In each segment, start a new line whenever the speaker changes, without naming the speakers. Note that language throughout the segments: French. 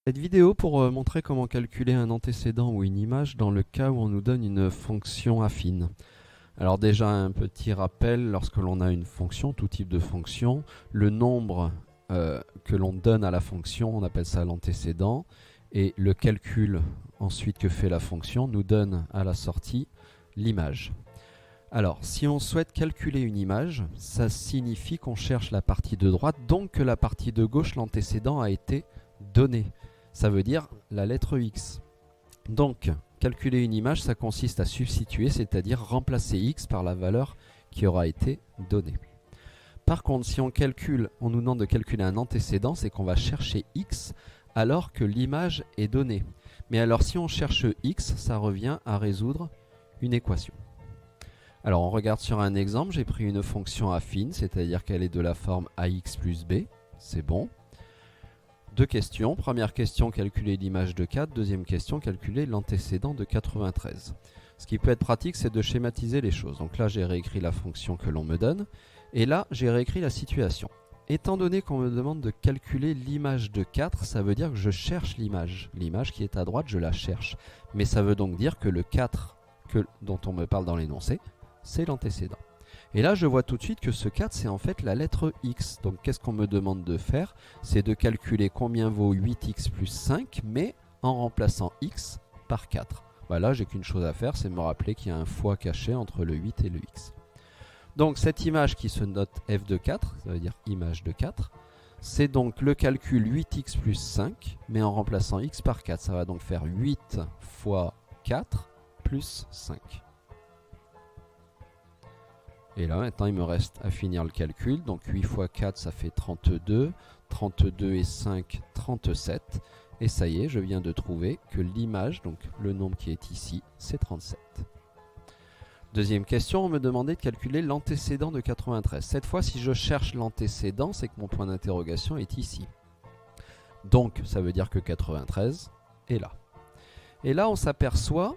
Cette vidéo pour montrer comment calculer un antécédent ou une image dans le cas où on nous donne une fonction affine. Alors déjà un petit rappel, lorsque l'on a une fonction, tout type de fonction, le nombre que l'on donne à la fonction, on appelle ça l'antécédent, et le calcul ensuite que fait la fonction nous donne à la sortie l'image. Alors, si on souhaite calculer une image, ça signifie qu'on cherche la partie de droite, donc que la partie de gauche, l'antécédent, a été donné. Ça veut dire la lettre X. Donc, calculer une image, ça consiste à substituer, c'est-à-dire remplacer X par la valeur qui aura été donnée. Par contre, si on nous demande de calculer un antécédent, c'est qu'on va chercher X alors que l'image est donnée. Mais alors, si on cherche X, ça revient à résoudre une équation. Alors, on regarde sur un exemple, j'ai pris une fonction affine, c'est-à-dire qu'elle est de la forme ax plus b, c'est bon. Deux questions. Première question, calculer l'image de 4. Deuxième question, calculer l'antécédent de 93. Ce qui peut être pratique, c'est de schématiser les choses. Donc là, j'ai réécrit la fonction que l'on me donne. Et là, j'ai réécrit la situation. Étant donné qu'on me demande de calculer l'image de 4, ça veut dire que je cherche l'image. L'image qui est à droite, je la cherche. Mais ça veut donc dire que le 4 dont on me parle dans l'énoncé, c'est l'antécédent. Et là, je vois tout de suite que ce 4, c'est en fait la lettre X. Donc, qu'est-ce qu'on me demande de faire? C'est de calculer combien vaut 8x plus 5, mais en remplaçant x par 4. Bah là, j'ai qu'une chose à faire, c'est me rappeler qu'il y a un fois caché entre le 8 et le x. Donc, cette image qui se note f de 4, ça veut dire image de 4, c'est donc le calcul 8x plus 5, mais en remplaçant x par 4. Ça va donc faire 8 fois 4 plus 5. Et là, maintenant, il me reste à finir le calcul. Donc 8 fois 4, ça fait 32. 32 et 5, 37. Et ça y est, je viens de trouver que l'image, donc le nombre qui est ici, c'est 37. Deuxième question, on me demandait de calculer l'antécédent de 93. Cette fois, si je cherche l'antécédent, c'est que mon point d'interrogation est ici. Donc, ça veut dire que 93 est là. Et là, on s'aperçoit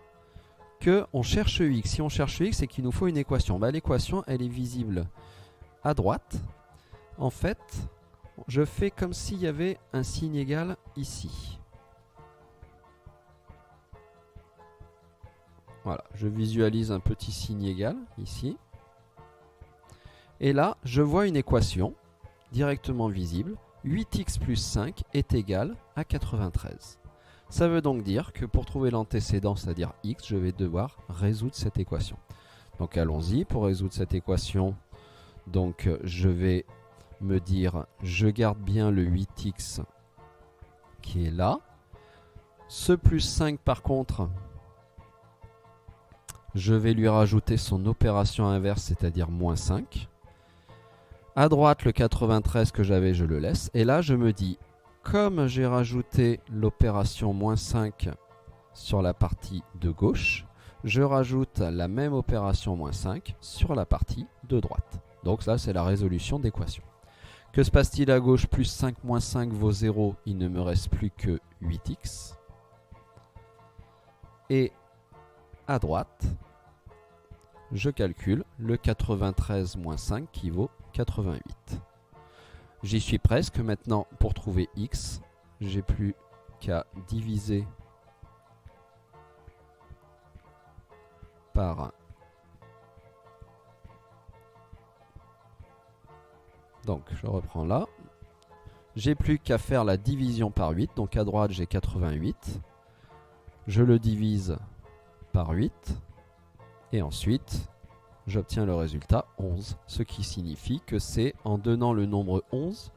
on cherche X. Si on cherche X, c'est qu'il nous faut une équation. Bah, l'équation, elle est visible à droite. En fait, je fais comme s'il y avait un signe égal ici. Voilà, je visualise un petit signe égal ici. Et là, je vois une équation directement visible. 8x plus 5 est égal à 93. Ça veut donc dire que pour trouver l'antécédent, c'est-à-dire x, je vais devoir résoudre cette équation. Donc allons-y, pour résoudre cette équation, donc je vais me dire, je garde bien le 8x qui est là. Ce plus 5 par contre, je vais lui rajouter son opération inverse, c'est-à-dire moins 5. À droite, le 93 que j'avais, je le laisse. Et là, je me dis, comme j'ai rajouté l'opération moins 5 sur la partie de gauche, je rajoute la même opération moins 5 sur la partie de droite. Donc ça, c'est la résolution d'équation. Que se passe-t-il à gauche? Plus 5 moins 5 vaut 0, il ne me reste plus que 8x. Et à droite, je calcule le 93 moins 5 qui vaut 88. J'y suis presque. Maintenant, pour trouver x, j'ai plus qu'à diviser par... Donc, je reprends là. J'ai plus qu'à faire la division par 8. Donc, à droite, j'ai 88. Je le divise par 8. Et ensuite, j'obtiens le résultat 11, ce qui signifie que c'est en donnant le nombre 11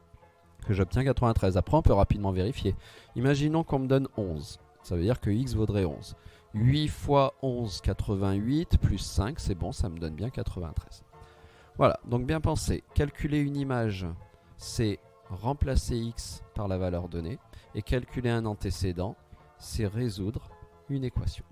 que j'obtiens 93. Après, on peut rapidement vérifier. Imaginons qu'on me donne 11. Ça veut dire que x vaudrait 11. 8 fois 11, 88, plus 5, c'est bon, ça me donne bien 93. Voilà, donc bien pensé. Calculer une image, c'est remplacer x par la valeur donnée. Et calculer un antécédent, c'est résoudre une équation.